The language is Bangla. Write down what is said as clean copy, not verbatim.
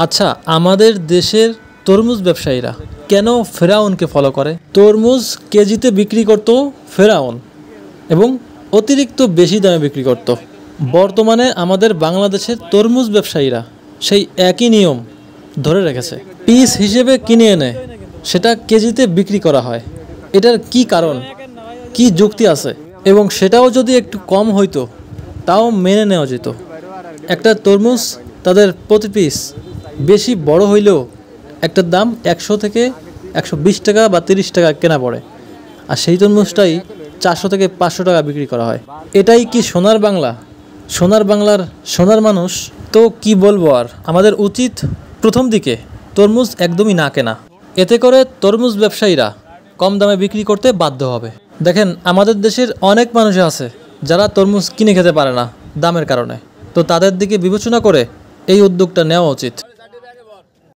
আচ্ছা, আমাদের দেশের তরমুজ ব্যবসায়ীরা কেন ফেরাউনকে ফলো করে? তরমুজ কেজিতে বিক্রি করত ফেরাউন এবং অতিরিক্ত বেশি দামে বিক্রি করত। বর্তমানে আমাদের বাংলাদেশের তরমুজ ব্যবসায়ীরা সেই একই নিয়ম ধরে রেখেছে। পিস হিসেবে কিনে এনে সেটা কেজিতে বিক্রি করা হয়। এটার কি কারণ, কি যুক্তি আছে? এবং সেটাও যদি একটু কম হইতো তাও মেনে নেওয়া যেত। একটা তরমুজ তাদের প্রতি পিস বেশি বড় হইলেও একটার দাম 100 থেকে 120 টাকা বা 30 টাকা কেনা পড়ে, আর সেই তরমুজটাই 400 থেকে 500 টাকা বিক্রি করা হয়। এটাই কি সোনার বাংলা? সোনার বাংলার সোনার মানুষ? তো কি বলবো আর, আমাদের উচিত প্রথম দিকে তরমুজ একদমই না কেনা। এতে করে তরমুজ ব্যবসায়ীরা কম দামে বিক্রি করতে বাধ্য হবে। দেখেন, আমাদের দেশের অনেক মানুষ আছে যারা তরমুজ কিনে খেতে পারে না দামের কারণে। তো তাদের দিকে বিবেচনা করে এই উদ্যোগটা নেওয়া উচিত।